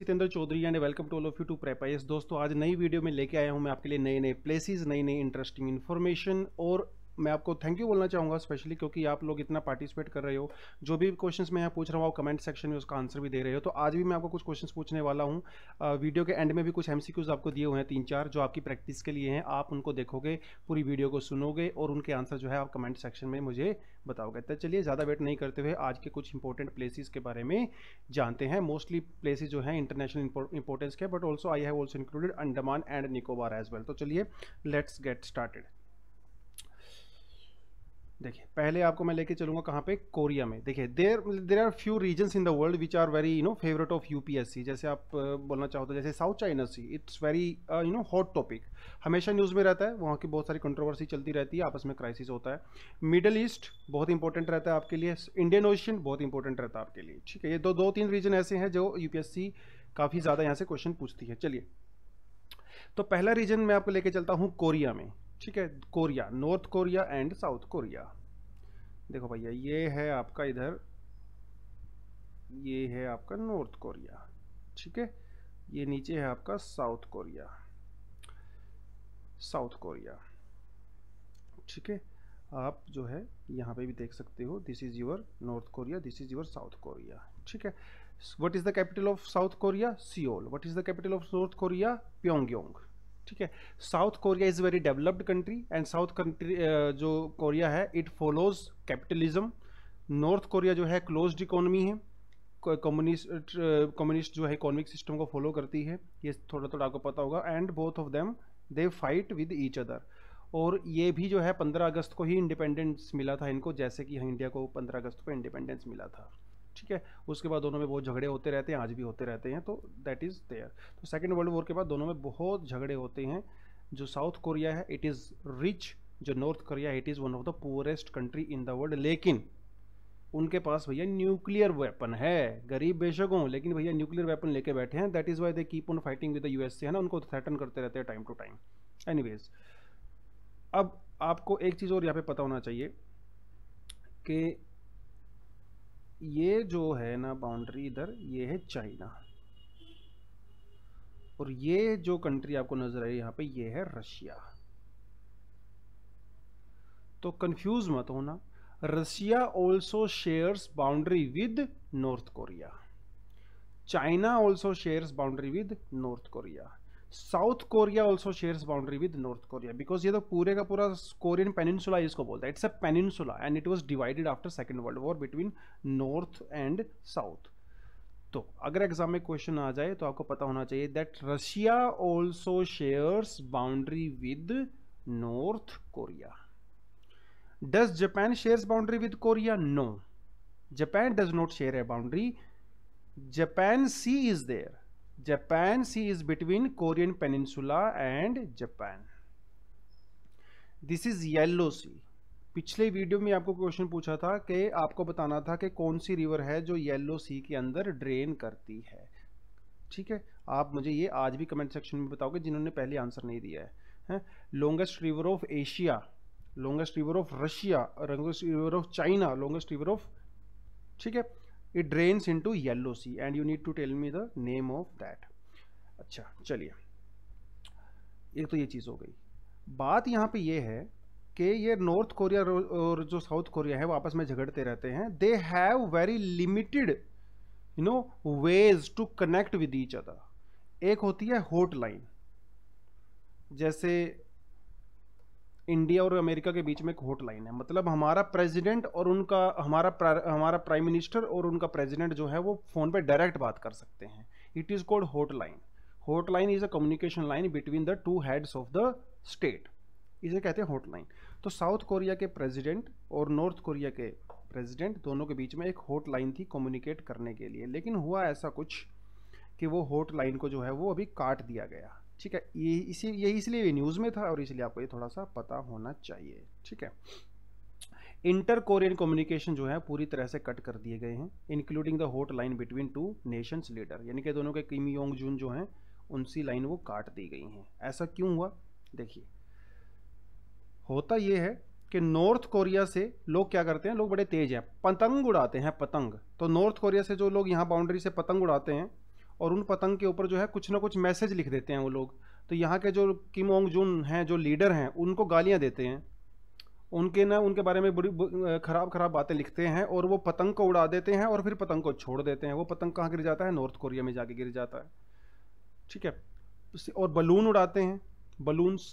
Jitendra Chaudhary and welcome to all of you to प्रेपाइस। दोस्तों आज नई वीडियो में लेके आया हूं मैं आपके लिए नए नए प्लेसेस, नई नई इंटरेस्टिंग इन्फॉर्मेशन। और मैं आपको थैंक यू बोलना चाहूँगा स्पेशली क्योंकि आप लोग इतना पार्टिसिपेट कर रहे हो। जो भी क्वेश्चंस मैं यहाँ पूछ रहा हूँ आप कमेंट सेक्शन में उसका आंसर भी दे रहे हो। तो आज भी मैं आपको कुछ क्वेश्चंस पूछने वाला हूँ। वीडियो के एंड में भी कुछ एमसीक्यूज आपको दिए हुए हैं 3-4 जो आपकी प्रैक्टिस के लिए हैं। आप उनको देखोगे, पूरी वीडियो को सुनोगे और उनके आंसर जो है आप कमेंट सेक्शन में मुझे बताओगे। तो चलिए ज़्यादा वेट नहीं करते हुए आज के कुछ इंपॉर्टेंट प्लेसेस के बारे में जानते हैं। मोस्टली प्लेसेस जो हैं इंटरनेशनल इंपॉर्टेंस के, but also I have also included Andaman and Nicobar as well. तो चलिए लेट्स गेट स्टार्टेड। देखिए पहले आपको मैं लेके चलूंगा कहाँ पे, कोरिया में। देखिए there are few regions in the world which are very favourite of UPSC. जैसे आप बोलना चाहो तो जैसे South China Sea, it's very hot topic, हमेशा न्यूज़ में रहता है। वहाँ की बहुत सारी कंट्रोवर्सी चलती रहती है, आपस में क्राइसिस होता है। मिडल ईस्ट बहुत इंपॉर्टेंट रहता है आपके लिए। इंडियन ओशन बहुत इंपॉर्टेंट रहता है आपके लिए। ठीक है, ये दो तीन रीजन ऐसे हैं जो यूपीएससी काफ़ी ज़्यादा यहाँ से क्वेश्चन पूछती है। चलिए तो पहला रीजन मैं आपको लेके चलता हूँ कोरिया में। ठीक है, Korea, north Korea and south Korea. देखो भैया ये है आपका इधर, ये है आपका नॉर्थ कोरिया। ठीक है, ये नीचे है आपका साउथ कोरिया, साउथ कोरिया। ठीक है, आप जो है यहाँ पे भी देख सकते हो, this is your north Korea, this is your south Korea. ठीक है, what is the capital of south Korea? Seoul. What is the capital of north Korea? Pyongyang. ठीक है, south Korea is very developed country and south country जो Korea है it follows capitalism. North Korea जो है closed economy है, communist जो है economic system को फॉलो करती है, ये थोड़ा थोड़ा आपको पता होगा। And both of them they fight with each other. और ये भी जो है 15 अगस्त को ही इंडिपेंडेंस मिला था इनको, जैसे कि इंडिया को 15 अगस्त को इंडिपेंडेंस मिला था। ठीक है, उसके बाद दोनों में बहुत झगड़े होते रहते हैं, आज भी होते रहते हैं। तो दैट इज़ देयर। तो सेकेंड वर्ल्ड वॉर के बाद दोनों में बहुत झगड़े होते हैं। जो साउथ कोरिया है इट इज़ रिच, जो north Korea it is one of the poorest country in the world. लेकिन उनके पास भैया न्यूक्लियर वेपन है। गरीब बेशक हों लेकिन भैया न्यूक्लियर वेपन लेके बैठे हैं। That is why they keep on fighting with the USA, है ना, उनको थ्रेटन करते रहते हैं टाइम टू टाइम। एनीवेज, अब आपको एक चीज़ और यहाँ पे पता होना चाहिए कि ये जो है ना बाउंड्री इधर, ये है चाइना, और ये जो कंट्री आपको नजर आई यहाँ पे ये है रशिया। तो कंफ्यूज मत होना, Russia also shares boundary with North Korea, China also shares boundary with North Korea, south Korea also shares boundary with North Korea. Because ये तो पूरे का पूरा कोरियन पेनिनसुला इसको बोलता है। It's a peninsula and it was divided after second world war between north and south. तो अगर एग्जाम में क्वेश्चन आ जाए तो आपको पता होना चाहिए that Russia also shares boundary with North Korea. Does Japan shares boundary with Korea? No, Japan does not share a boundary. Japan Sea is there, Japan Sea is between Korean Peninsula and Japan. This is Yellow Sea. पिछले video में आपको question पूछा था कि आपको बताना था कि कौन सी रिवर है जो येलो सी के अंदर ड्रेन करती है। ठीक है, आप मुझे ये आज भी कमेंट सेक्शन में बताओगे जिन्होंने पहले आंसर नहीं दिया है। Longest river of Asia, longest river of Russia, longest river of China, longest river of, ठीक है, it drains into yellow sea and you need to tell me the name of that. अच्छा चलिए, एक तो ये चीज़ हो गई। बात यहाँ पे ये है कि ये नॉर्थ कोरिया और जो साउथ कोरिया है वो आपस में झगड़ते रहते हैं। They have very limited ways to connect with each other. एक होती है हॉट लाइन, जैसे इंडिया और अमेरिका के बीच में एक हॉट लाइन है, मतलब हमारा प्रेसिडेंट और उनका, हमारा प्राइम मिनिस्टर और उनका प्रेसिडेंट जो है वो फोन पे डायरेक्ट बात कर सकते हैं। It is called hot line. Hot line is a communication line between the two heads of the state, इसे कहते हैं हॉट लाइन। तो साउथ कोरिया के प्रेसिडेंट और नॉर्थ कोरिया के प्रेसिडेंट दोनों के बीच में एक हॉट लाइन थी कम्युनिकेट करने के लिए। लेकिन हुआ ऐसा कुछ कि वो हॉट लाइन को जो है वो अभी काट दिया गया। ठीक है, ये इसलिए ये न्यूज़ में था और इसलिए आपको ये थोड़ा सा पता होना चाहिए। ठीक है, इंटर कोरियन कम्युनिकेशन जो है पूरी तरह से कट कर दिए गए हैं, including the hot line between two nations leader, यानी कि दोनों के किम योंग जुन जो हैं उनसी लाइन वो काट दी गई हैं। ऐसा क्यों हुआ? देखिए, होता ये है कि नॉर्थ कोरिया से लोग क्या करते हैं, लोग बड़े तेज हैं, पतंग उड़ाते हैं, पतंग। तो नॉर्थ कोरिया से जो लोग यहाँ बाउंड्री से पतंग उड़ाते हैं और उन पतंग के ऊपर जो है कुछ ना कुछ मैसेज लिख देते हैं वो लोग। तो यहाँ के जो किम ओंग जुन हैं, जो लीडर हैं, उनको गालियाँ देते हैं, उनके बारे में बड़ी खराब खराब बातें लिखते हैं, और वो पतंग को उड़ा देते हैं और फिर पतंग को छोड़ देते हैं। वो पतंग कहाँ गिर जाता है? नॉर्थ कोरिया में जाके गिर जाता है। ठीक है। और बलून उड़ाते हैं, बलून्स।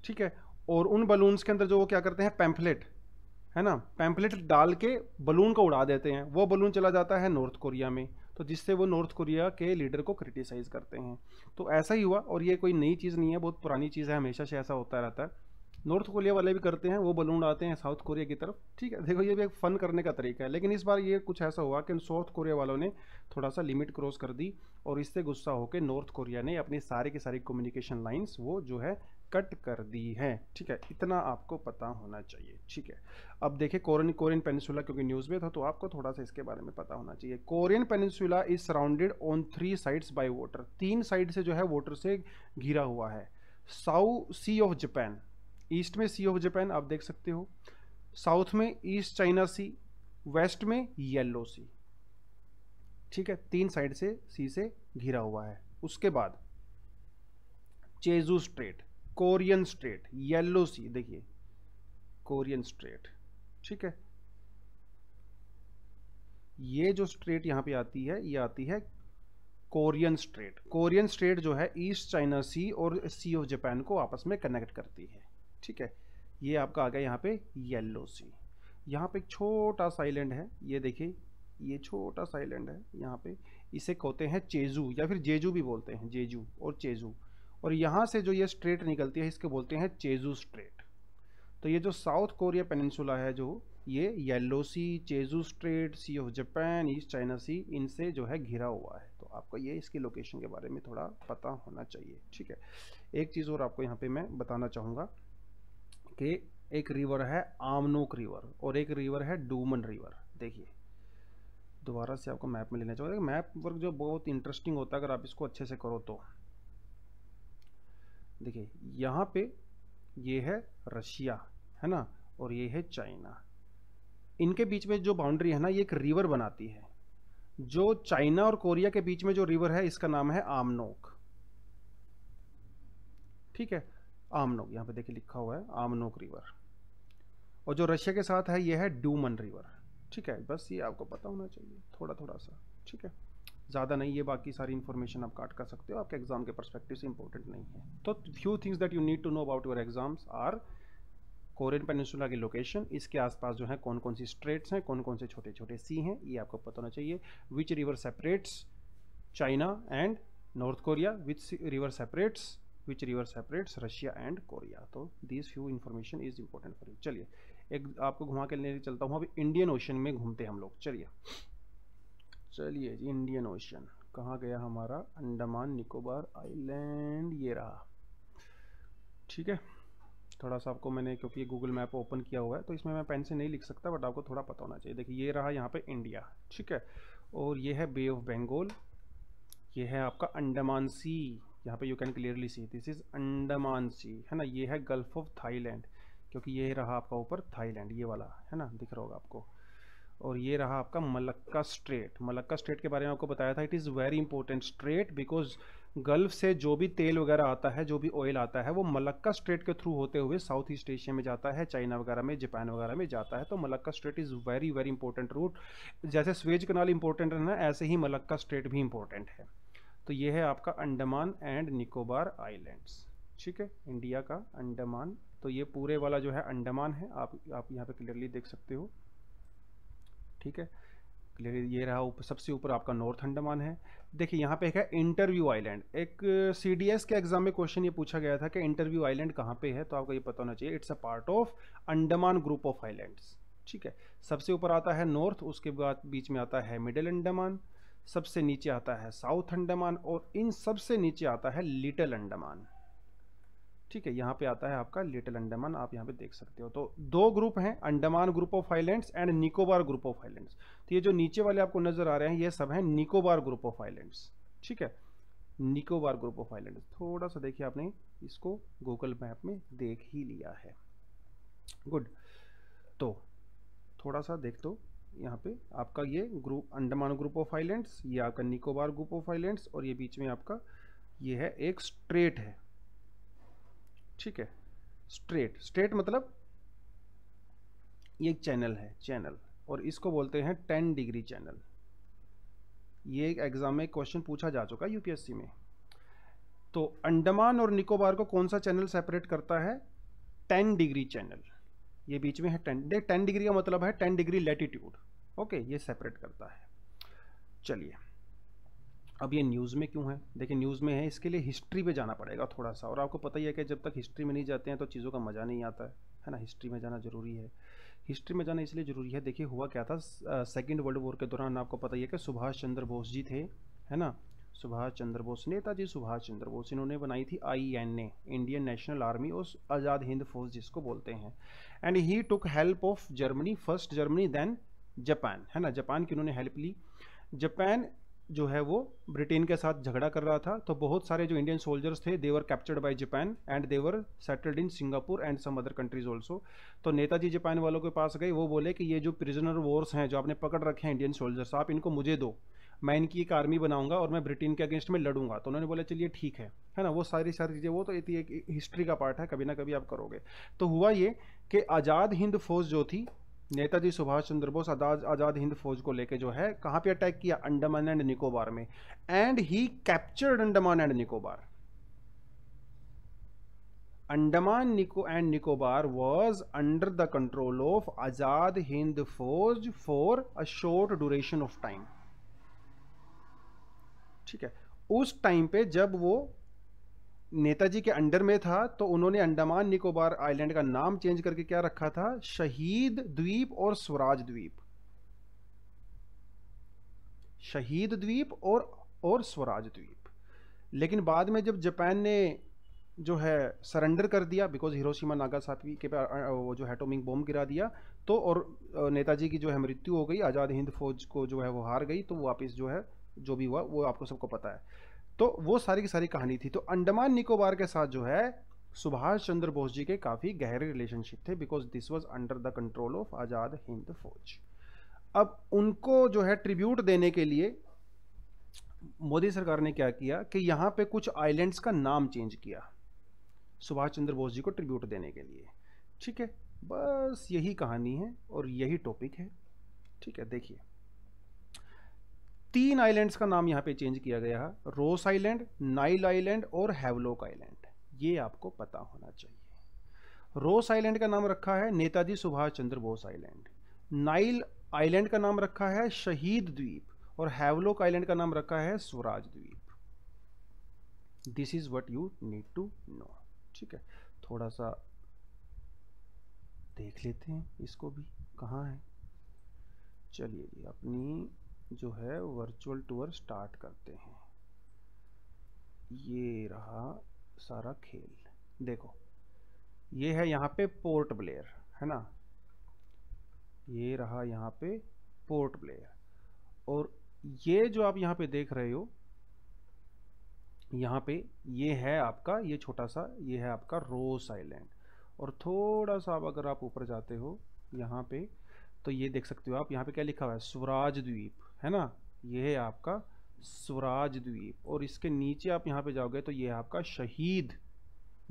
ठीक है। और उन बलून्स के अंदर जो वो क्या करते हैं, पैम्फलेट है ना, पैम्फलेट डाल के बलून को उड़ा देते हैं। वो बलून चला जाता है नॉर्थ कोरिया में, तो जिससे वो नॉर्थ कोरिया के लीडर को क्रिटिसाइज करते हैं। तो ऐसा ही हुआ, और ये कोई नई चीज़ नहीं है, बहुत पुरानी चीज़ है, हमेशा से ऐसा होता रहता है। नॉर्थ कोरिया वाले भी करते हैं, वो बलून उड़ाते हैं साउथ कोरिया की तरफ। ठीक है, देखो ये भी एक फन करने का तरीका है। लेकिन इस बार ये कुछ ऐसा हुआ कि साउथ कोरिया वालों ने थोड़ा सा लिमिट क्रॉस कर दी, और इससे गुस्सा होकर नॉर्थ कोरिया ने अपनी सारी की सारी कम्युनिकेशन लाइंस वो जो है कट कर दी है। ठीक है, इतना आपको पता होना चाहिए। ठीक है, अब देखिए कोरियन पेनिनसुला, क्योंकि न्यूज़ में था तो आपको थोड़ा सा इसके बारे में पता होना चाहिए। Korean peninsula is surrounded on 3 sides by water. 3 side से जो है वाटर से घिरा हुआ है। South Sea of Japan, east में सी ऑफ जापान आप देख सकते हो, साउथ में ईस्ट चाइना सी, वेस्ट में येलो सी। ठीक है, 3 साइड से सी से घिरा हुआ है। उसके बाद चेजू स्ट्रेट, कोरियन स्ट्रेट, येलो सी, देखिए कोरियन स्ट्रेट। ठीक है, ये जो स्ट्रेट यहां पे आती है, ये आती है कोरियन स्ट्रेट। कोरियन स्ट्रेट जो है ईस्ट चाइना सी और सी ऑफ जापान को आपस में कनेक्ट करती है। ठीक है, ये आपका आ गया यहाँ पे येलो सी। यहाँ पे एक छोटा सा आइलैंड है, ये देखिए, ये छोटा सा आइलैंड है यहाँ पे, इसे कहते हैं चेजू, या फिर जेजू भी बोलते हैं, जेजू और चेजू। और यहाँ से जो ये स्ट्रेट निकलती है इसके बोलते हैं चेजू स्ट्रेट। तो ये जो साउथ कोरिया पेनिनसुला है, जो ये Yellow Sea, Jeju Strait, Sea of Japan, East China Sea, इनसे जो है घिरा हुआ है। तो आपको ये इसकी लोकेशन के बारे में थोड़ा पता होना चाहिए। ठीक है, एक चीज़ और आपको यहाँ पे मैं बताना चाहूँगा कि एक रिवर है आमनोक रिवर, और एक रिवर है डूमन रिवर। देखिए, दोबारा से आपको मैप में लेना चाहिए। मैप वर्क जो बहुत इंटरेस्टिंग होता है अगर आप इसको अच्छे से करो तो। देखिए यहाँ पे ये है रशिया, है ना, और ये है चाइना। इनके बीच में जो बाउंड्री है ना, ये एक रिवर बनाती है। जो चाइना और कोरिया के बीच में जो रिवर है, इसका नाम है आमनोक। ठीक है, आमनोक, यहाँ पे देखिए लिखा हुआ है आमनोक रिवर। और जो रशिया के साथ है, ये है डूमन रिवर। ठीक है, बस ये आपको पता होना चाहिए थोड़ा थोड़ा सा। ठीक है, ज़्यादा नहीं, ये बाकी सारी इन्फॉर्मेशन आप काट कर सकते हो, आपके एग्जाम के पर्सपेक्टिव से इंपॉर्टेंट नहीं है। तो few things that you need to know about your exams are Korean peninsula की लोकेशन, इसके आसपास जो है कौन कौन सी स्ट्रेट्स हैं, कौन कौन से छोटे छोटे सी हैं, ये आपको पता होना चाहिए। Which river separates China and North Korea, which river separates Russia and Korea. तो this few information is important for you. चलिए, एक आपको घुमा के लेने चलता हूँ। अभी इंडियन ओशन में घूमते हैं हम लोग। चलिए जी, इंडियन ओशन कहाँ गया हमारा? अंडमान निकोबार आइलैंड, ये रहा। ठीक है, थोड़ा सा आपको मैंने, क्योंकि ये गूगल मैप ओपन किया हुआ है तो इसमें मैं पेन से नहीं लिख सकता, बट आपको थोड़ा पता होना चाहिए। देखिए, ये रहा यहाँ पे इंडिया। ठीक है, और ये है बे ऑफ बंगाल, ये है आपका अंडमान सी। यहाँ पे you can clearly see this is Andaman sea, है ना। ये है गल्फ ऑफ थाईलैंड, क्योंकि ये रहा आपका ऊपर थाईलैंड, ये वाला, है ना, दिख रहा होगा आपको। और ये रहा आपका मलक्का स्ट्रेट। मलक्का स्ट्रेट के बारे में आपको बताया था, it is very important straight, because gulf से जो भी तेल वगैरह आता है, जो भी ऑयल आता है, वो मलक्का स्ट्रेट के थ्रू होते हुए साउथ ईस्ट एशिया में जाता है, चाइना वगैरह में, जापान वगैरह में जाता है। तो Malacca Strait is very very important route. जैसे स्वेज कनाल इंपॉर्टेंट है ना, ऐसे ही मलक्का स्ट्रेट भी इंपॉर्टेंट है। तो ये है आपका अंडमान एंड निकोबार आइलैंड्स। ठीक है, इंडिया का अंडमान, तो ये पूरे वाला जो है अंडमान है, आप यहाँ पे क्लियरली देख सकते हो। ठीक है, क्लियरली ये रहा सबसे ऊपर आपका नॉर्थ अंडमान है। देखिए यहाँ पे है इंटरव्यू आइलैंड। एक CDS के एग्जाम में क्वेश्चन ये पूछा गया था कि इंटरव्यू आइलैंड कहाँ पे है, तो आपको ये पता होना चाहिए, it's a part of Andaman group of islands. ठीक है, सबसे ऊपर आता है नॉर्थ, उसके बाद बीच में आता है मिडिल अंडमान, सबसे नीचे आता है साउथ अंडमान, और इन सबसे नीचे आता है लिटिल अंडमान। ठीक है, यहाँ पे आता है आपका लिटिल अंडमान, आप यहाँ पे देख सकते हो। तो 2 ग्रुप हैं, Andaman group of islands and Nicobar group of islands. तो ये जो नीचे वाले आपको नजर आ रहे हैं, ये सब हैं निकोबार ग्रुप ऑफ आइलैंड्स। ठीक है, निकोबार ग्रुप ऑफ आइलैंड्स। थोड़ा सा देखिए, आपने इसको गूगल मैप में देख ही लिया है। गुड, तो थोड़ा सा देख दो, यहाँ पे आपका ये group Andaman group of islands, ये आपका निकोबार ग्रुप ऑफ आइलैंड्स, और ये बीच में आपका ये है एक स्ट्रेट है, ठीक है। स्ट्रेट, स्ट्रेट मतलब ये एक चैनल है, चैनल, और इसको बोलते हैं 10 डिग्री चैनल। ये एक एग्जाम में क्वेश्चन पूछा जा चुका है यूपीएससी में। तो अंडमान और निकोबार को कौन सा चैनल सेपरेट करता है? 10 डिग्री चैनल। ये बीच में है 10 डिग्री का मतलब है 10 डिग्री लैटिट्यूड, ओके, ये सेपरेट करता है। चलिए, अब ये न्यूज़ में क्यों है? देखिए न्यूज़ में है, इसके लिए हिस्ट्री पे जाना पड़ेगा थोड़ा सा, और आपको पता ही है कि जब तक हिस्ट्री में नहीं जाते हैं तो चीज़ों का मज़ा नहीं आता है ना। हिस्ट्री में जाना जरूरी है। हिस्ट्री में जाना इसलिए ज़रूरी है, देखिए हुआ क्या था सेकेंड वर्ल्ड वॉर के दौरान, आपको पता ही है कि सुभाष चंद्र बोस जी थे, है ना। सुभाष चंद्र बोस, नेताजी सुभाष चंद्र बोस, इन्होंने बनाई थी INA, इंडियन नेशनल आर्मी, और आज़ाद हिंद फौज जिसको बोलते हैं। And he took help of Germany, first Germany then Japan, है ना। जापान की उन्होंने हेल्प ली। जापान जो है वो ब्रिटेन के साथ झगड़ा कर रहा था, तो बहुत सारे जो इंडियन सोल्जर्स थे they were captured by Japan and they were settled in Singapore and some other countries also. तो नेताजी जापान वालों के पास गए, वो बोले कि ये जो प्रिजनर वॉर्स हैं जो आपने पकड़ रखे हैं इंडियन सोल्जर्स, आप इनको मुझे दो, मैं इनकी एक आर्मी बनाऊंगा और मैं ब्रिटेन के अगेंस्ट में लड़ूंगा। तो उन्होंने बोला चलिए ठीक है ना। वो सारी चीज़ें, वो तो एक हिस्ट्री का पार्ट है, कभी ना कभी आप करोगे। तो हुआ ये कि आज़ाद हिंद फौज जो थी, नेताजी सुभाष चंद्र बोस आज़ाद हिंद फौज को लेके जो है कहाँ पे अटैक किया? अंडमान एंड निकोबार में। And he captured Andaman and Nicobar. Andaman and Nicobar was under the control of Azad Hind Fauj for a short duration of time, ठीक है। उस टाइम पे जब वो नेताजी के अंडर में था, तो उन्होंने अंडमान निकोबार आइलैंड का नाम चेंज करके क्या रखा था? शहीद द्वीप और स्वराज द्वीप। शहीद द्वीप और स्वराज द्वीप। लेकिन बाद में जब जापान ने जो है सरेंडर कर दिया, बिकॉज हिरोशिमा नागासाकी के वो जो एटॉमिक बॉम्ब गिरा दिया, तो और नेताजी की जो है मृत्यु हो गई, आज़ाद हिंद फौज को जो है वो हार गई, तो वापस जो है जो भी हुआ वो आपको सबको पता है। तो वो सारी की सारी कहानी थी। तो अंडमान निकोबार के साथ जो है सुभाष चंद्र बोस जी के काफ़ी गहरे रिलेशनशिप थे, because this was under the control of Azad Hind Fauj. अब उनको जो है ट्रिब्यूट देने के लिए मोदी सरकार ने क्या किया कि यहाँ पे कुछ आइलैंड्स का नाम चेंज किया सुभाष चंद्र बोस जी को ट्रिब्यूट देने के लिए, ठीक है। बस यही कहानी है और यही टॉपिक है, ठीक है। देखिए 3 आइलैंड्स का नाम यहाँ पे चेंज किया गया है, रोस आइलैंड, नाइल आइलैंड और हैवलॉक आइलैंड। ये आपको पता होना चाहिए। रोस आइलैंड का नाम रखा है Netaji Subhash Chandra Bose island, Nile island का नाम रखा है शहीद द्वीप, और हैवलॉक आइलैंड का नाम रखा है स्वराज द्वीप। This is what you need to know, ठीक है। थोड़ा सा देख लेते हैं इसको भी, कहाँ है। चलिए जी, अपनी जो है वर्चुअल टूर स्टार्ट करते हैं। ये रहा सारा खेल, देखो ये है यहाँ पे पोर्ट ब्लेयर, है ना। ये रहा यहाँ पे पोर्ट ब्लेयर, और ये जो आप यहाँ पे देख रहे हो, यहाँ पे ये है आपका, ये छोटा सा ये है आपका रोस आइलैंड। और थोड़ा सा अब अगर आप ऊपर जाते हो यहाँ पे, तो ये देख सकते हो आप, यहाँ पे क्या लिखा हुआ है? स्वराज द्वीप, है ना। ये है आपका स्वराज द्वीप, और इसके नीचे आप यहाँ पे जाओगे तो ये है आपका शहीद।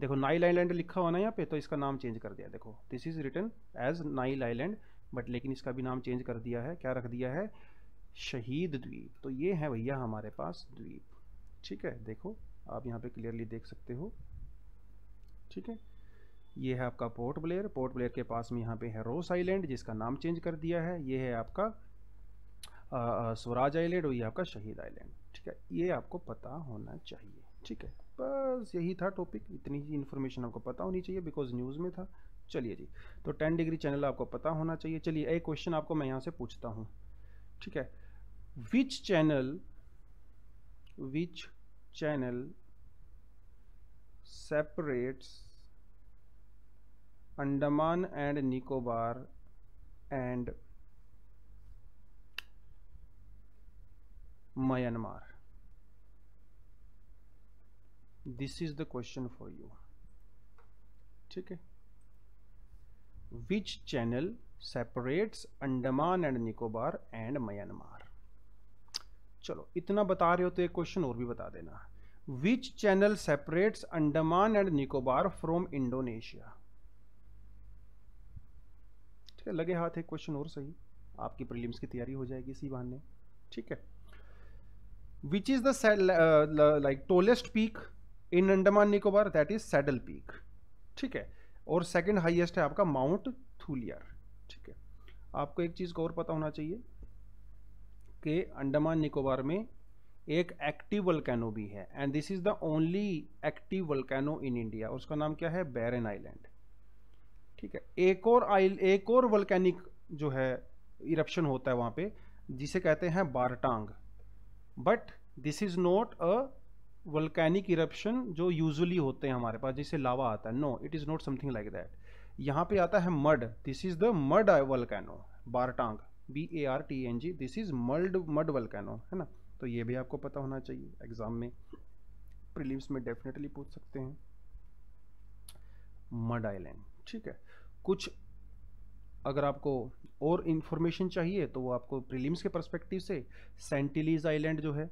देखो नाइल आइलैंड लिखा हुआ ना यहाँ पे, तो इसका नाम चेंज कर दिया। देखो this is written as Neil island, but लेकिन इसका भी नाम चेंज कर दिया है। क्या रख दिया है? शहीद द्वीप। तो ये है भैया हमारे पास द्वीप, ठीक है। देखो आप यहाँ पे क्लियरली देख सकते हो, ठीक है। ये है आपका पोर्ट ब्लेयर, पोर्ट ब्लेयर के पास में यहाँ पे है रोस आइलैंड जिसका नाम चेंज कर दिया है। ये है आपका स्वराज आइलैंड, और ये आपका शहीद आइलैंड, ठीक है। ये आपको पता होना चाहिए, ठीक है। बस यही था टॉपिक, इतनी ही इन्फॉर्मेशन आपको पता होनी चाहिए, बिकॉज न्यूज़ में था। चलिए जी, तो 10 डिग्री चैनल आपको पता होना चाहिए। चलिए एक क्वेश्चन आपको मैं यहाँ से पूछता हूँ, ठीक है। विच channel separates Andaman and Nicobar and Myanmar? This is the question for you, ठीक है। Which channel separates Andaman and Nicobar and Myanmar. चलो इतना बता रहे हो तो एक क्वेश्चन और भी बता देना, which channel separates Andaman and Nicobar from Indonesia. ठीक है, लगे हाथ एक क्वेश्चन और सही, आपकी प्रीलिम्स की तैयारी हो जाएगी इसी बहाने। ठीक है, which is the like tallest peak in Andaman Nicobar, that is saddle peak. ठीक है, और सेकंड हाईएस्ट है आपका माउंट थूलियर। ठीक है, आपको एक चीज को और पता होना चाहिए कि अंडमान निकोबार में एक एक्टिव वल्केनो भी है, and this is the only active volcano in India, उसका नाम क्या है, बैरन आइलैंड। ठीक है, एक और वल्केनिक जो है इरप्शन होता है वहां पे, जिसे कहते हैं Baratang, but this is not a volcanic eruption जो यूजुअली होते हैं हमारे पास, जिससे लावा आता है। No, it is not something like that. यहाँ पे आता है mud, this is the mud volcano, Baratang, BARTNG, this is mud volcano, है ना। तो ये भी आपको पता होना चाहिए, एग्जाम में प्रीलिम्स में डेफिनेटली पूछ सकते हैं, मड आइलैंड। ठीक है, कुछ अगर आपको और इंफॉर्मेशन चाहिए तो वो आपको प्रीलिम्स के पर्सपेक्टिव से, सेंटिलीज आइलैंड जो है,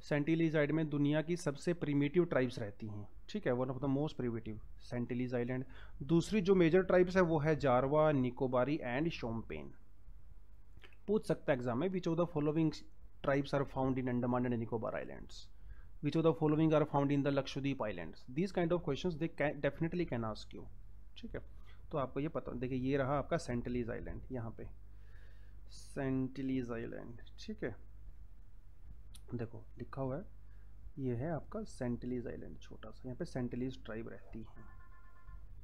सेंटिलीज आइलैंड में दुनिया की सबसे प्रिमिटिव ट्राइब्स रहती हैं। ठीक है, one of the most primitive Sentinelese island. दूसरी जो मेजर ट्राइब्स है वो है जारवा, निकोबारी एंड शोम्पेन। पूछ सकता है एग्जाम में, which of the following tribes are found in Andaman and Nicobar islands, which of the following are found in the Lakshadweep islands. These kind of questions they definitely can ask you. ठीक है, तो आपको ये पता, देखिए ये रहा आपका सेंटिलीज आइलैंड, यहाँ पे सेंटिलीज आइलैंड। ठीक है, देखो लिखा हुआ है, ये है आपका सेंटिलीज आइलैंड, छोटा सा, यहाँ पे सेंटिलीज ट्राइब रहती है।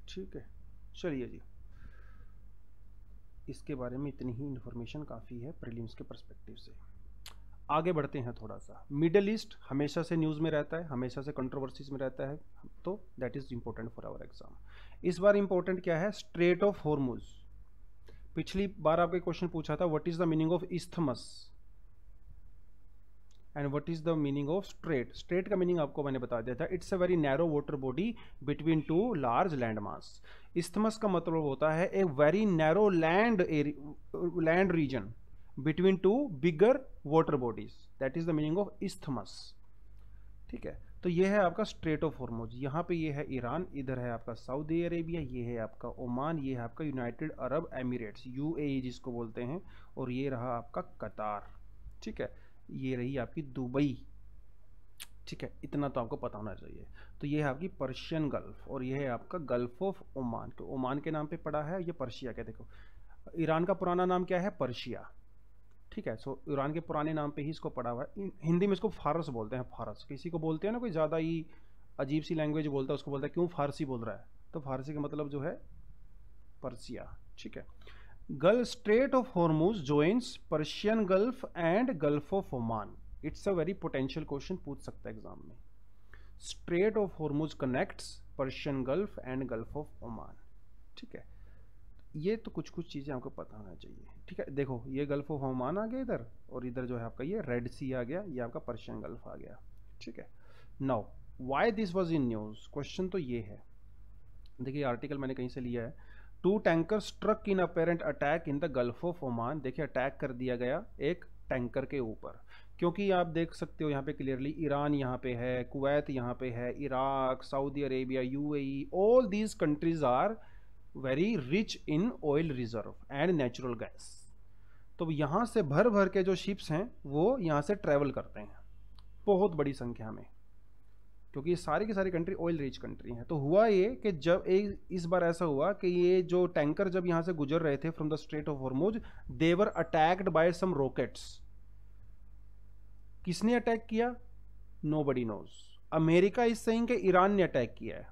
ठीक है, चलिए जी, इसके बारे में इतनी ही इंफॉर्मेशन काफ़ी है प्रीलिम्स के पर्सपेक्टिव से। आगे बढ़ते हैं थोड़ा सा। मिडल ईस्ट हमेशा से न्यूज़ में रहता है, हमेशा से कंट्रोवर्सीज में रहता है, तो that is important for our exam. इस बार इंपॉर्टेंट क्या है, स्ट्रेट ऑफ हॉर्मुज। पिछली बार आपके क्वेश्चन पूछा था what is the meaning of isthmus and what is the meaning of straight. Straight का मीनिंग आपको मैंने बता दिया था, it's a very narrow water body between two large land mass. Isthmus का मतलब होता है a very narrow land region between two bigger water bodies, that is the meaning of isthmus. ठीक है, तो ये है आपका स्ट्रेट ऑफ हॉर्मुज। यहाँ पे ये है ईरान, इधर है आपका सऊदी अरेबिया, ये है आपका ओमान, ये है आपका यूनाइटेड अरब एमिरेट्स, UAE जिसको बोलते हैं, और ये रहा आपका कतार। ठीक है, ये रही आपकी दुबई। ठीक है, इतना तो आपको पता होना चाहिए। तो ये है आपकी पर्शियन गल्फ, और ये है आपका गल्फ ऑफ ओमान, तो ओमान के नाम पे पड़ा है, ये पर्शिया के। देखो ईरान का पुराना नाम क्या है, पर्शिया। ठीक है, सो ईरान के पुराने नाम पे ही इसको पड़ा हुआ है। हिंदी में इसको फारस बोलते हैं, फारस। किसी को बोलते हैं ना कोई ज़्यादा ही अजीब सी लैंग्वेज बोलता है, उसको बोलता है क्यों फारसी बोल रहा है, तो फारसी का मतलब जो है पर्सिया। ठीक है, gulf straight of Hormuz joins Persian Gulf and gulf of Oman. It's a very potential question, पूछ सकता है एग्जाम में। Straight of Hormuz connects Persian Gulf and gulf of Oman. ठीक है, ये तो कुछ कुछ चीज़ें आपको पता होना चाहिए। ठीक है, देखो ये गल्फ ऑफ ओमान आ गया इधर, और इधर जो है आपका ये रेड सी आ गया, ये आपका पर्शियन गल्फ आ गया। ठीक है, now why this was in news, question तो ये है। देखिए आर्टिकल मैंने कहीं से लिया है, 2 tanker struck in apparent attack in the Gulf of Oman. देखिए अटैक कर दिया गया एक टैंकर के ऊपर, क्योंकि आप देख सकते हो यहाँ पे क्लियरली ईरान यहाँ पे है, कुवैत यहाँ पे है, Iraq, Saudi Arabia, UAE, all these countries are very rich in oil reserve and natural gas. तो यहाँ से भर भर के जो शिप्स हैं वो यहाँ से ट्रैवल करते हैं बहुत बड़ी संख्या में, क्योंकि ये सारी की सारी कंट्री ऑयल रिच कंट्री हैं। तो हुआ ये कि जब इस बार ऐसा हुआ कि ये जो टैंकर जब यहाँ से गुजर रहे थे from the Strait of Hormuz, they were attacked by some rockets. किसने अटैक किया, nobody knows. America is saying कि ईरान ने अटैक किया है,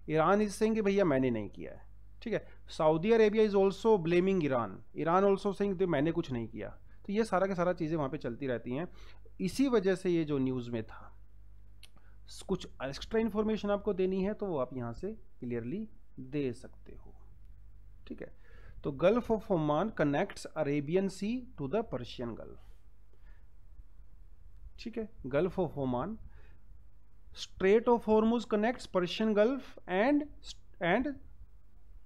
ईरान इज सेइंग कि भैया मैंने नहीं किया है। ठीक है, Saudi Arabia is also blaming Iran, Iran also saying मैंने कुछ नहीं किया। तो ये सारा का सारा चीज़ें वहाँ पे चलती रहती हैं। इसी वजह से ये जो न्यूज़ में था, कुछ एक्स्ट्रा इन्फॉर्मेशन आपको देनी है तो वो आप यहाँ से क्लियरली दे सकते हो। ठीक है, तो Gulf of Oman connects Arabian Sea to the Persian Gulf. ठीक है, Gulf of Oman, Strait of Hormuz connects Persian Gulf and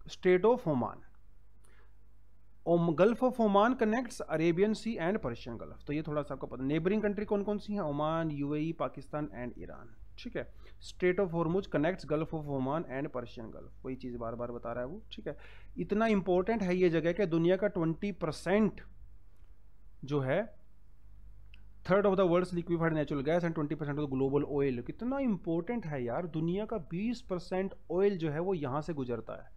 Strait of Oman. Gulf of Oman connects Arabian Sea and Persian Gulf, तो ये थोड़ा सा आपको पता। Neighbouring country कौन कौन सी हैं? Oman, UAE, Pakistan and Iran, ठीक है। Straight of Hormuz connects gulf of Oman and Persian gulf, वही चीज़ बार बार बता रहा है वो, ठीक है। इतना इंपॉर्टेंट है ये जगह कि दुनिया का 20% जो है, third of the world's liquefied natural gas and 20% of the global oil. कितना इंपॉर्टेंट है यार, दुनिया का 20% ऑयल जो है वो यहाँ से गुजरता है,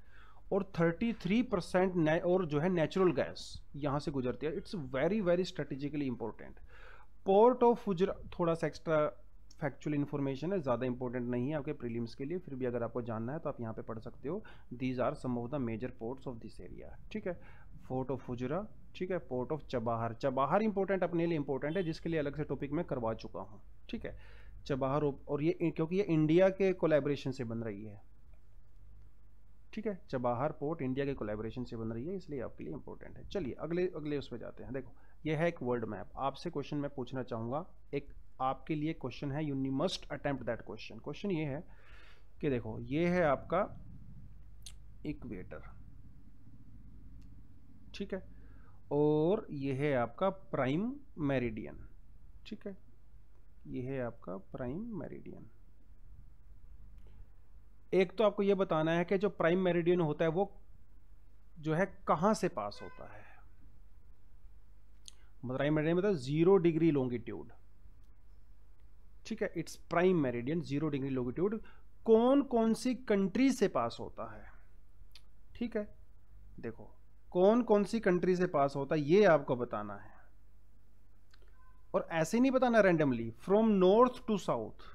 और 33% और जो है नेचुरल गैस यहाँ से गुजरती है। It's very very strategically important. Port of Fujairah, थोड़ा सा एक्स्ट्रा फैक्चुअल इन्फॉर्मेशन है, ज़्यादा इंपॉर्टेंट नहीं है आपके प्रीलिम्स के लिए, फिर भी अगर आपको जानना है तो आप यहाँ पे पढ़ सकते हो। These are some of the major ports of this area, ठीक है। फोर्ट ऑफ फुजरा, ठीक है। Port of Chabahar, Chabahar important, अपने लिए इंपॉर्टेंट है, जिसके लिए अलग से टॉपिक में करवा चुका हूँ, ठीक है। चबाहर, और ये क्योंकि ये इंडिया के कोलैबोरेशन से बन रही है, ठीक है। चबाहर पोर्ट इंडिया के कोलैबोरेशन से बन रही है, इसलिए आपके लिए इंपॉर्टेंट है। चलिए अगले उस पर जाते हैं। देखो ये है एक वर्ल्ड मैप। आपसे क्वेश्चन मैं पूछना चाहूँगा, एक आपके लिए क्वेश्चन है, you must attempt that question. Question ये है कि देखो ये है आपका इक्वेटर, ठीक है, और ये है आपका प्राइम मेरिडियन, ठीक है। ये है आपका प्राइम मेरिडियन। एक तो आपको ये बताना है कि जो प्राइम मेरिडियन होता है वो जो है कहां से पास होता है। प्राइम मेरिडियन मतलब 0 डिग्री लॉन्गिट्यूड, ठीक है। Its prime meridian 0 degree longitude. कौन कौन सी कंट्री से पास होता है, ठीक है। देखो कौन कौन सी कंट्री से पास होता है ये आपको बताना है, और ऐसे नहीं बताना randomly, from north to south.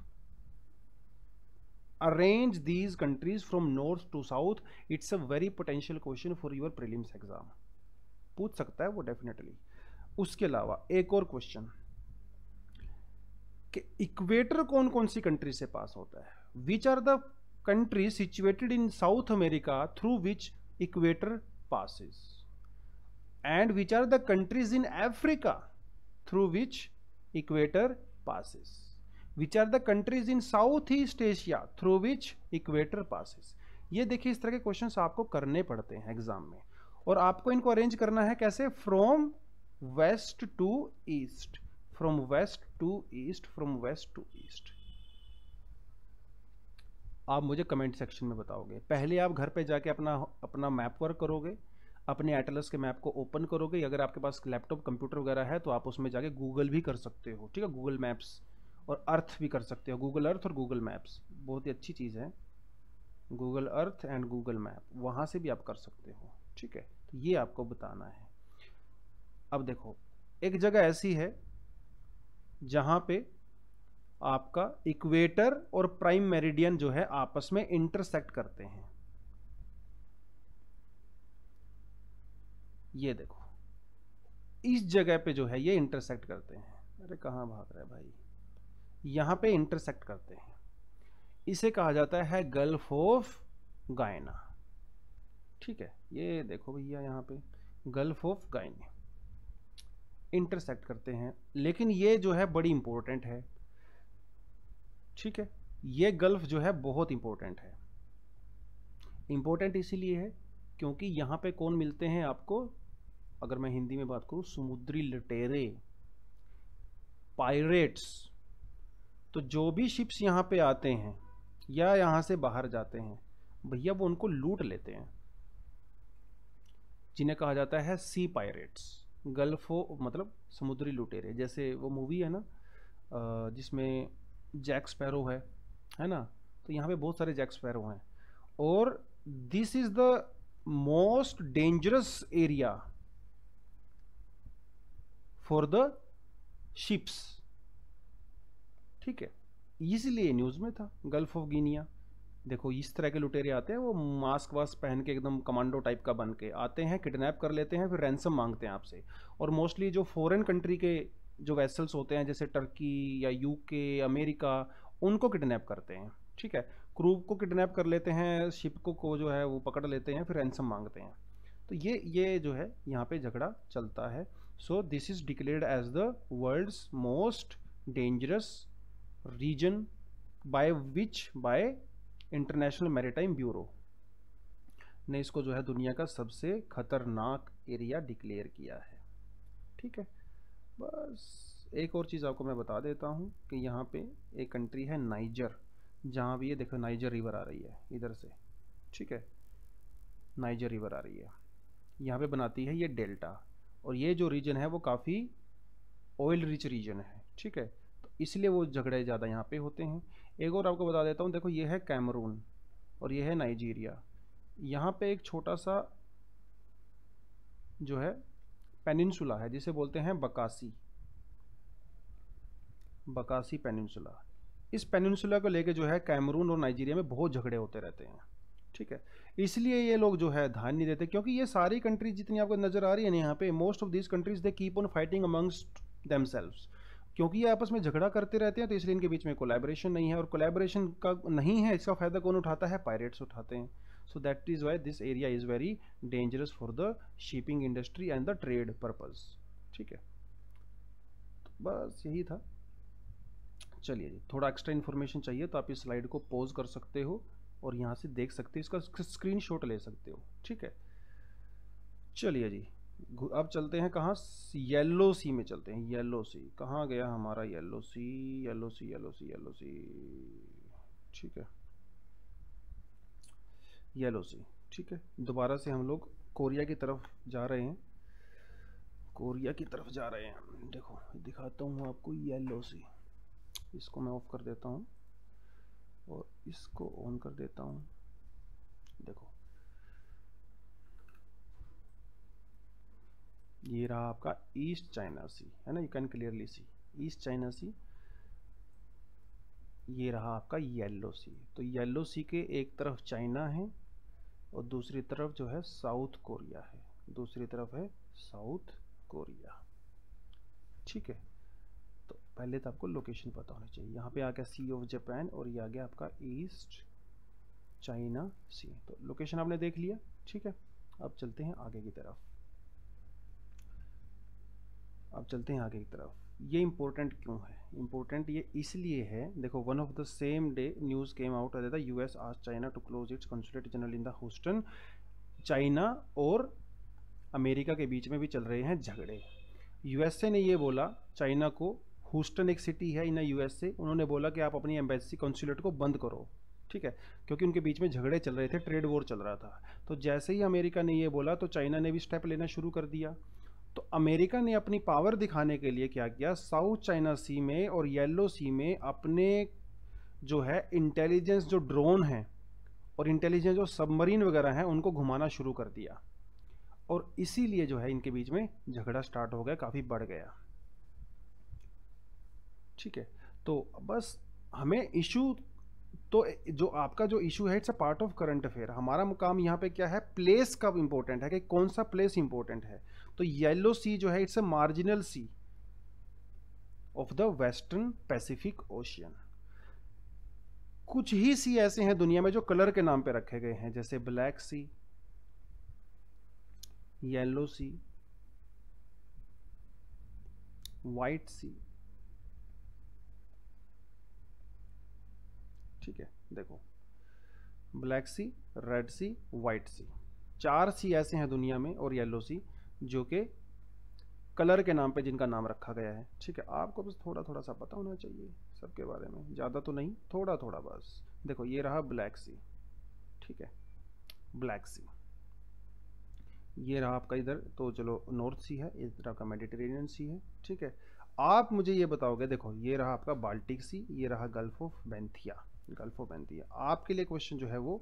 Arrange these countries from north to south. It's a very potential question for your prelims exam, पूछ सकता है वो डेफिनेटली। उसके अलावा एक और क्वेश्चन कि इक्वेटर कौन कौन सी कंट्री से पास होता है। Which are the country situated in South America through which equator passes, and which are the countries in Africa through which equator passes, which are the countries in Southeast Asia through which equator passes। ये देखिए इस तरह के questions आपको करने पड़ते हैं exam में, और आपको इनको अरेंज करना है कैसे, from west to east, from west to east, from west to east. आप मुझे कमेंट सेक्शन में बताओगे। पहले आप घर पे जाके अपना मैप वर्क करोगे, अपने एटलस के मैप को ओपन करोगे। अगर आपके पास लैपटॉप कंप्यूटर वगैरह है तो आप उसमें जाके गूगल भी कर सकते हो, ठीक है। गूगल मैप्स और अर्थ भी कर सकते हो, गूगल अर्थ और गूगल मैप्स बहुत ही अच्छी चीज़ है। Google earth and Google map, वहाँ से भी आप कर सकते हो, ठीक है। तो ये आपको बताना है। अब देखो एक जगह ऐसी है जहाँ पे आपका इक्वेटर और प्राइम मेरिडियन जो है आपस में इंटरसेक्ट करते हैं। ये देखो इस जगह पे जो है ये इंटरसेक्ट करते हैं। अरे कहाँ भाग रहा है भाई, यहाँ पे इंटरसेक्ट करते हैं। इसे कहा जाता है गल्फ ऑफ गायना, ठीक है। ये देखो भैया यहाँ पे गल्फ ऑफ गायना इंटरसेक्ट करते हैं, लेकिन ये जो है बड़ी इंपॉर्टेंट है, ठीक है। ये गल्फ जो है बहुत इंपॉर्टेंट है। इंपॉर्टेंट इसीलिए है क्योंकि यहाँ पे कौन मिलते हैं आपको, अगर मैं हिंदी में बात करूँ, समुद्री लुटेरे, पायरेट्स। तो जो भी शिप्स यहाँ पे आते हैं या यहाँ से बाहर जाते हैं भैया वो उनको लूट लेते हैं, जिन्हें कहा जाता है सी पायरेट्स। गल्फो मतलब समुद्री लुटेरे। जैसे वो मूवी है ना जिसमें जैक स्पैरो है ना, तो यहाँ पे बहुत सारे जैक स्पैरो हैं। और this is the most dangerous area for the ships, ठीक है। इसीलिए न्यूज़ में था गल्फ ऑफ गिनिया। देखो इस तरह के लुटेरे आते हैं, वो मास्क वास्क पहन के एकदम कमांडो टाइप का बन के आते हैं, किडनैप कर लेते हैं, फिर रैंसम मांगते हैं आपसे। और मोस्टली जो फॉरेन कंट्री के जो वेसल्स होते हैं जैसे टर्की या यूके, अमेरिका, उनको किडनैप करते हैं, ठीक है। क्रू को किडनैप कर लेते हैं, शिप को जो है वो पकड़ लेते हैं, फिर रैंसम मांगते हैं। तो ये जो है यहाँ पे झगड़ा चलता है। So this is declared as the world's most dangerous region by International Maritime Bureau. ने इसको जो है दुनिया का सबसे खतरनाक एरिया डिक्लेयर किया है। ठीक है, बस एक और चीज़ आपको मैं बता देता हूँ कि यहाँ पे एक कंट्री है नाइजर, जहाँ भी ये देखो नाइजर रिवर आ रही है इधर से। ठीक है, नाइजर रिवर आ रही है, यहाँ पे बनाती है ये डेल्टा, और ये जो रीजन है वो काफ़ी ऑयल रिच रीजन है। ठीक है, तो इसलिए वो झगड़े ज़्यादा यहाँ पे होते हैं। एक और आपको बता देता हूँ, देखो ये है कैमरून और ये है नाइजीरिया। यहाँ पे एक छोटा सा जो है पेनिनसुला है जिसे बोलते हैं बकासी, बकासी पेनिनसुला। इस पेनिनसुला को लेके जो है कैमरून और नाइजीरिया में बहुत झगड़े होते रहते हैं। ठीक है, इसलिए ये लोग जो है ध्यान नहीं देते, क्योंकि ये सारी कंट्रीज जितनी आपको नजर आ रही है ना यहाँ पे, most of this countries they keep on fighting amongst themselves, क्योंकि ये आपस में झगड़ा करते रहते हैं, तो इसलिए इनके बीच में कोलैबोरेशन नहीं है, और कोलैबोरेशन का नहीं है, इसका फायदा कौन उठाता है? पायरेट्स उठाते हैं। So that is why this area is very dangerous for the shipping industry and the trade purpose. ठीक है, तो बस यही था। चलिए जी, थोड़ा एक्स्ट्रा इन्फॉर्मेशन चाहिए तो आप इस स्लाइड को पॉज कर सकते हो और यहाँ से देख सकते हो, इसका स्क्रीनशॉट ले सकते हो। ठीक है, चलिए जी, अब चलते हैं कहाँ? येलो सी में चलते हैं। येलो सी कहाँ गया हमारा? येलो सी, येलो सी, येलो सी, येलो सी। ठीक है, येलो सी। ठीक है, दोबारा से हम लोग कोरिया की तरफ जा रहे हैं, कोरिया की तरफ जा रहे हैं। देखो दिखाता हूँ आपको येलो सी, इसको मैं ऑफ कर देता हूँ और इसको ऑन कर देता हूँ। देखो ये रहा आपका ईस्ट चाइना सी, है ना, you can clearly see East China sea. ये रहा आपका येलो सी। तो येलो सी के एक तरफ चाइना है और दूसरी तरफ जो है साउथ कोरिया है, दूसरी तरफ है साउथ कोरिया। ठीक है, तो पहले तो आपको लोकेशन पता होनी चाहिए। यहाँ पे आ गया सी ऑफ जापान और ये आ गया आपका ईस्ट चाइना सी। तो लोकेशन आपने देख लिया। ठीक है, अब चलते हैं आगे की तरफ, अब चलते हैं आगे की तरफ। ये इंपॉर्टेंट क्यों है? इंपॉर्टेंट ये इसलिए है, देखो one of the same day news came out that the US asked China to close its consulate general in the Houston. China और अमेरिका के बीच में भी चल रहे हैं झगड़े। यूएसए ने ये बोला चाइना को, ह्यूस्टन एक सिटी है इन यूएसए, उन्होंने बोला कि आप अपनी एम्बेसी कंसुलेट को बंद करो। ठीक है, क्योंकि उनके बीच में झगड़े चल रहे थे, ट्रेड वॉर चल रहा था। तो जैसे ही अमेरिका ने ये बोला तो चाइना ने भी स्टेप लेना शुरू कर दिया। तो अमेरिका ने अपनी पावर दिखाने के लिए क्या किया, साउथ चाइना सी में और येलो सी में अपने जो है इंटेलिजेंस जो ड्रोन हैं और इंटेलिजेंस जो सबमरीन वगैरह हैं उनको घुमाना शुरू कर दिया, और इसीलिए जो है इनके बीच में झगड़ा स्टार्ट हो गया, काफ़ी बढ़ गया। ठीक है, तो बस हमें इशू, तो जो आपका जो इशू है it's a part of current affair. हमारा काम यहाँ पे क्या है, प्लेस का इंपॉर्टेंट है कि कौन सा प्लेस इंपॉर्टेंट है। तो येलो सी जो है it's a marginal sea of the western Pacific Ocean. कुछ ही सी ऐसे हैं दुनिया में जो कलर के नाम पे रखे गए हैं, जैसे ब्लैक सी, येलो सी, व्हाइट सी। ठीक है, देखो ब्लैक सी, रेड सी, व्हाइट सी, 4 सी ऐसे हैं दुनिया में, और येलो सी जो कि कलर के नाम पे जिनका नाम रखा गया है। ठीक है, आपको बस थोड़ा थोड़ा सा पता होना चाहिए सबके बारे में, ज़्यादा तो नहीं, थोड़ा थोड़ा बस। देखो ये रहा ब्लैक सी। ठीक है, ब्लैक सी। ये रहा आपका इधर, तो चलो नॉर्थ सी है, इधर आपका मेडिटेरेनियन सी है। ठीक है, आप मुझे ये बताओगे, देखो ये रहा आपका बाल्टिक सी, ये रहा गल्फ ऑफ बेंथिया, गल्फ ऑफ बेंथिया। आपके लिए क्वेश्चन जो है वो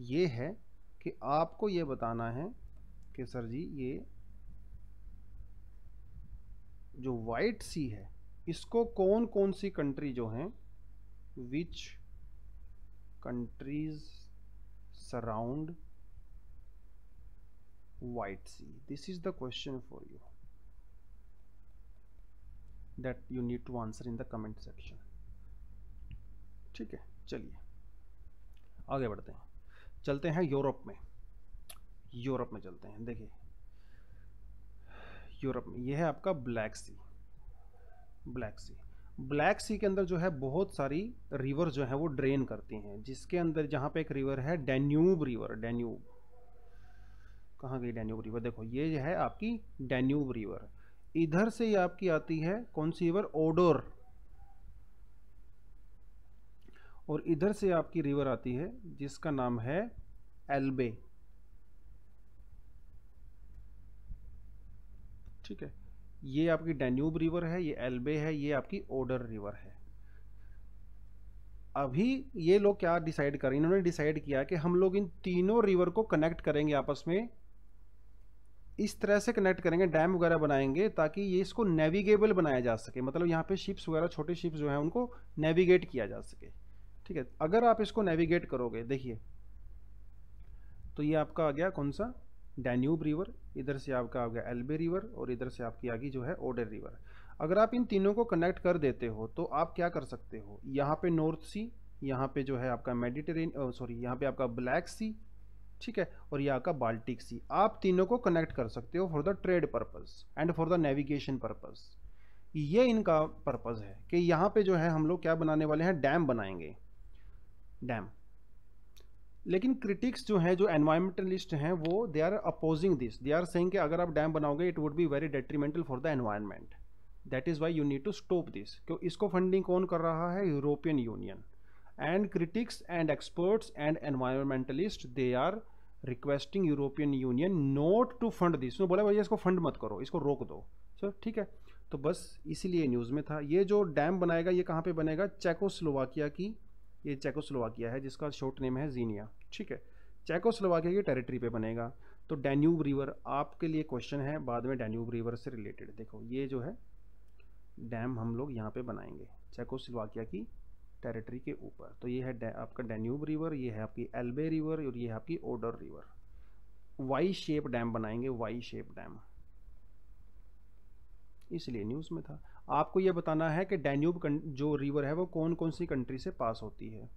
ये है कि आपको ये बताना है कि सर जी ये जो वाइट सी है इसको कौन कौन सी कंट्री जो हैं, which countries surround White Sea. This is the question for you that you need to answer in the comment section. ठीक है, चलिए आगे बढ़ते हैं, चलते हैं यूरोप में। यूरोप में चलते हैं, देखिए यूरोप में ये है आपका ब्लैक सी। ब्लैक सी, ब्लैक सी के अंदर जो है बहुत सारी रिवर जो है वो ड्रेन करती हैं, जिसके अंदर जहाँ पे एक रिवर है डैन्यूब रिवर, डैन्यूब। कहाँ गई डैन्यूब रिवर, देखो ये है आपकी डैन्यूब रिवर। इधर से ये आपकी आती है कौन सी रिवर, ओडोर, और इधर से आपकी रिवर आती है जिसका नाम है एल्बे। ठीक है, ये आपकी डैन्यूब रिवर है, ये एल्बे है, ये आपकी ओडर रिवर है। अभी ये लोग क्या डिसाइड कर, इन्होंने डिसाइड किया कि हम लोग इन तीनों रिवर को कनेक्ट करेंगे आपस में, इस तरह से कनेक्ट करेंगे, डैम वगैरह बनाएंगे ताकि ये इसको नेविगेबल बनाया जा सके, मतलब यहाँ पे शिप्स वगैरह, छोटे शिप्स जो हैं उनको नेविगेट किया जा सके। ठीक है, अगर आप इसको नेविगेट करोगे, देखिए तो ये आपका आ गया कौन सा, डैन्यूब रिवर, इधर से आपका आ गया एल्बे रिवर, और इधर से आपकी आ गई जो है ओडर रिवर। अगर आप इन तीनों को कनेक्ट कर देते हो तो आप क्या कर सकते हो, यहाँ पे नॉर्थ सी, यहाँ पे जो है आपका मेडिटेरेनियन, सॉरी यहाँ पे आपका ब्लैक सी, ठीक है, और ये आपका बाल्टिक सी, आप तीनों को कनेक्ट कर सकते हो for the trade purpose and for the navigation purpose. ये इनका पर्पस है कि यहाँ पे जो है हम लोग क्या बनाने वाले हैं, डैम बनाएंगे, डैम। लेकिन क्रिटिक्स जो हैं, जो एनवायरमेंटलिस्ट हैं, वो they are opposing this, they are saying कि अगर आप डैम बनाओगे it would be very detrimental for the environment, that is why you need to stop this. क्योंकि इसको फंडिंग कौन कर रहा है, European Union. And critics and experts and environmentalist they are requesting European Union not to fund this. तो बोला भैया इसको फंड मत करो, इसको रोक दो। सर ठीक है, तो बस इसीलिए न्यूज़ में था। ये जो डैम बनाएगा ये कहाँ पे बनेगा, चेकोस्लोवाकिया की, ये चेकोस्लोवाकिया है जिसका शॉर्ट नेम है जीनिया। ठीक है, चेकोस्लोवाकिया की टेरिटरी पे बनेगा। तो डैन्यूब रिवर आपके लिए क्वेश्चन है बाद में, डैन्यूब रिवर से रिलेटेड। देखो ये जो है डैम हम लोग यहाँ पे बनाएंगे चेकोस्लोवाकिया की टेरिटरी के ऊपर। तो ये है आपका डैन्यूब रिवर, ये है आपकी एल्बे रिवर, और ये है आपकी Oder river. Y shape dam बनाएंगे, वाई शेप डैम, इसलिए न्यूज़ में था। आपको यह बताना है कि डैन्यूब जो रिवर है वो कौन कौन सी कंट्री से पास होती है।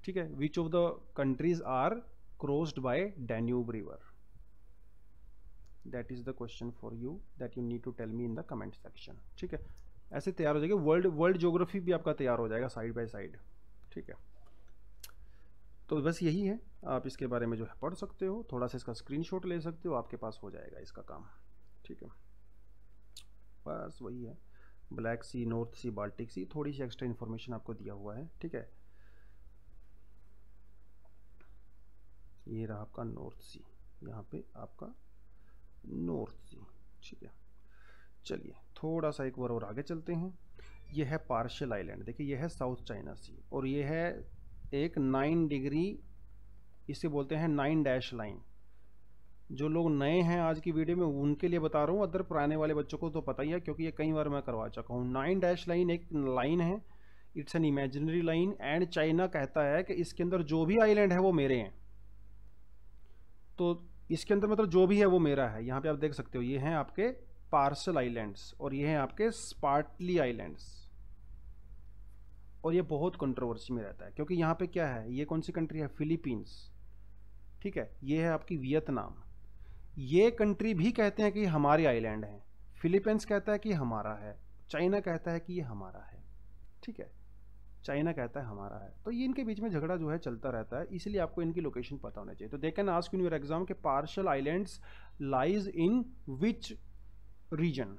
ठीक है, which of the countries are crossed by Danube river, that is the question for you, that you need to tell me in the comment section. ठीक है, ऐसे तैयार हो जाएगा, वर्ल्ड ज्योग्राफी भी आपका तैयार हो जाएगा साइड बाय साइड। ठीक है, तो बस यही है, आप इसके बारे में जो है पढ़ सकते हो, थोड़ा सा इसका स्क्रीनशॉट ले सकते हो, आपके पास हो जाएगा इसका काम। ठीक है, बस वही है, ब्लैक सी, नॉर्थ सी, बाल्टिक सी, थोड़ी सी एक्स्ट्रा इन्फॉर्मेशन आपको दिया हुआ है। ठीक है, ये रहा आपका नॉर्थ सी, यहाँ पे आपका नॉर्थ सी। ठीक है, चलिए थोड़ा सा एक बार और आगे चलते हैं। ये है पार्शियल आइलैंड, देखिए ये है साउथ चाइना सी, और ये है एक 9 डिग्री, इसे बोलते हैं 9 डैश लाइन। जो लोग नए हैं आज की वीडियो में उनके लिए बता रहा हूँ, अदर पुराने वाले बच्चों को तो पता ही है क्योंकि ये कई बार मैं करवा चुका हूँ। 9 डैश लाइन एक लाइन है, it's an imaginary line, and China कहता है कि इसके अंदर जो भी आइलैंड है वो मेरे हैं। तो इसके अंदर मतलब जो भी है वो मेरा है। यहाँ पे आप देख सकते हो ये हैं आपके पार्शियल आइलैंड्स, और ये हैं आपके स्पार्टली आइलैंड्स। और ये बहुत कंट्रोवर्सी में रहता है क्योंकि यहाँ पे क्या है, ये कौन सी कंट्री है, फिलीपींस। ठीक है, ये है आपकी वियतनाम। ये कंट्री भी कहते हैं कि हमारे आइलैंड हैं, फिलीपींस कहता है कि हमारा है, चाइना कहता है कि ये हमारा है। ठीक है, चाइना कहता है हमारा है। तो ये इनके बीच में झगड़ा जो है चलता रहता है, इसलिए आपको इनकी लोकेशन पता होना चाहिए। तो they can ask in your exam के Paracel islands lies in which region,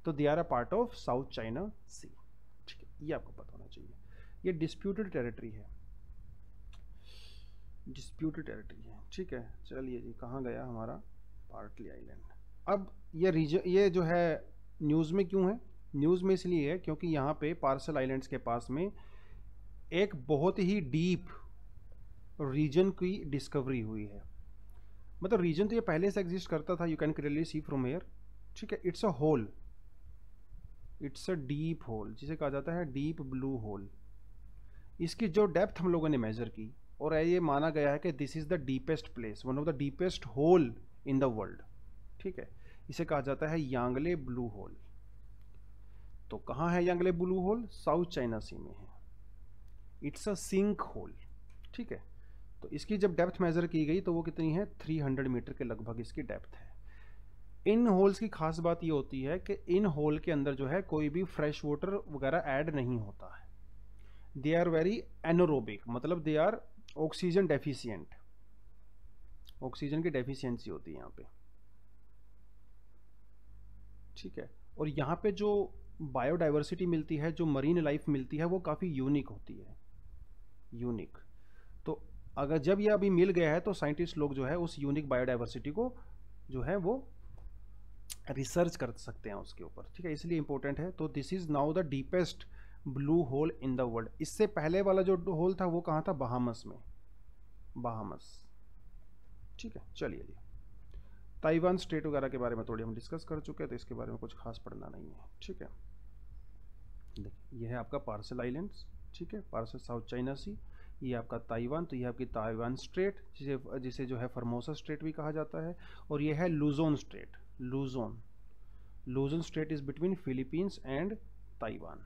तो they are a part of South China sea. ठीक है, ये आपको पता होना चाहिए। ये डिस्प्यूटेड टेरिटरी है, डिस्प्यूटेड टेरिटरी है। ठीक है, चलिए जी, कहाँ गया हमारा पार्टली आइलैंड। अब ये रीजन, ये जो है न्यूज़ में क्यों है, न्यूज़ में इसलिए है क्योंकि यहाँ पे पार्शियल आइलैंड्स के पास में एक बहुत ही डीप रीजन की डिस्कवरी हुई है। मतलब रीजन तो ये पहले से एग्जिस्ट करता था, you can clearly see from here. ठीक है, it's a hole, it's a deep hole, जिसे कहा जाता है डीप ब्लू होल। इसकी जो डेप्थ हम लोगों ने मेजर की और ये माना गया है कि this is the deepest place, one of the deepest hole in the world. ठीक है, इसे कहा जाता है यांगले ब्लू होल। तो कहाँ है Yongle blue hole, South China Sea में है। It's a sink hole. ठीक है, तो इसकी जब डेप्थ मेजर की गई तो वो कितनी है, 300 मीटर के लगभग इसकी डेप्थ है। इन होल्स की खास बात ये होती है कि इन होल के अंदर जो है कोई भी फ्रेश वाटर वगैरह ऐड नहीं होता है। दे आर वेरी एनोरोबिक, मतलब they are oxygen deficient. Oxygen की डेफिशिएंसी होती है यहाँ पे, ठीक है। और यहाँ पे जो बायोडाइवर्सिटी मिलती है, जो मरीन लाइफ मिलती है, वो काफ़ी यूनिक होती है, यूनिक। तो अगर जब ये अभी मिल गया है तो साइंटिस्ट लोग जो है उस यूनिक बायोडाइवर्सिटी को जो है वो रिसर्च कर सकते हैं उसके ऊपर, ठीक है, इसलिए इंपॉर्टेंट है। तो this is now the deepest blue hole in the world. इससे पहले वाला जो होल था वो कहाँ था, बहामस में, बहामस, ठीक है। चलिए जी, ताइवान स्टेट वगैरह के बारे में थोड़ी हम डिस्कस कर चुके हैं, तो इसके बारे में कुछ खास पढ़ना नहीं है, ठीक है। देखिए ये है आपका पार्सल आइलैंड्स, ठीक है, पार्सल साउथ चाइना सी, ये आपका ताइवान, तो ये आपकी ताइवान स्ट्रेट, जिसे जिसे जो है फॉर्मोसा स्ट्रेट भी कहा जाता है। और ये है Luzon straight, Luzon, Luzon straight is between Philippines and Taiwan,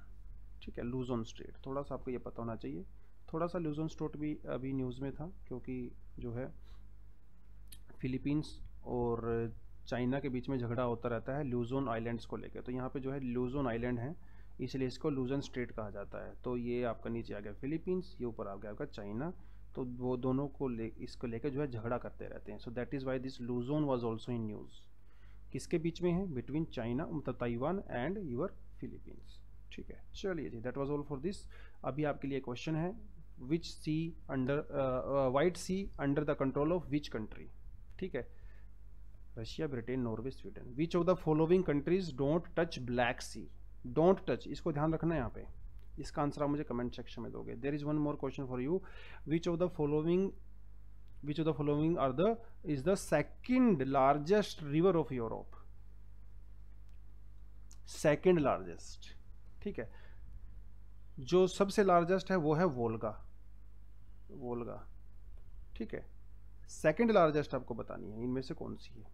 ठीक है, लुजोन स्ट्रेट, थोड़ा सा आपको ये पता होना चाहिए। थोड़ा सा लुजोन स्ट्रेट भी अभी न्यूज़ में था, क्योंकि जो है फिलीपींस और चाइना के बीच में झगड़ा होता रहता है लुजोन आइलैंड्स को लेकर। तो यहाँ पे जो है लुजोन आइलैंड है, इसलिए इसको लुजोन स्ट्रेट कहा जाता है। तो ये आपका नीचे आ गया फिलीपींस, ये ऊपर आ गया आपका चाइना, तो वो दोनों को इसको लेकर जो है झगड़ा करते रहते हैं। So that is why this Luzon was also in news. किसके बीच में है, बिटवीन चाइना, मतलब ताइवान एंड यूर फिलीपींस, ठीक है। चलिए जी, that was all for this. अभी आपके लिए क्वेश्चन है, which sea under white sea under the control of which country, ठीक है, Russia, Britain, Norway, Sweden. Which of the following countries don't touch black sea, don't touch, इसको ध्यान रखना है यहाँ पे, इसका आंसर आप मुझे कमेंट सेक्शन में दोगे। There is one more question for you, which of the following are the is the second largest river of Europe, second largest, ठीक है। जो सबसे लार्जेस्ट है वो है वोल्गा, वोल्गा, ठीक है। सेकंड लार्जेस्ट आपको बतानी है इनमें से कौन सी है,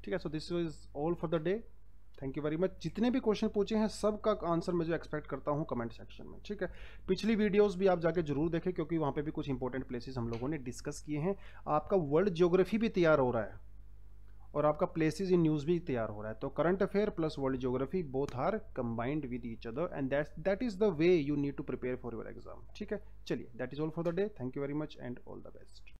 ठीक है। So this is all for the day, thank you very much. जितने भी क्वेश्चन पूछे हैं सब का आंसर मैं जो एक्सपेक्ट करता हूँ कमेंट सेक्शन में, ठीक है। पिछली वीडियोस भी आप जाके जरूर देखें, क्योंकि वहाँ पे भी कुछ इंपॉर्टेंट प्लेसेस हम लोगों ने डिस्कस किए हैं। आपका वर्ल्ड ज्योग्राफी भी तैयार हो रहा है और आपका प्लेसेस इन न्यूज़ भी तैयार हो रहा है। तो current affair plus world geography both are combined with each other, and that is the way you need to prepare for your exam, ठीक है। चलिए, that is all for the day, thank you very much and all the best.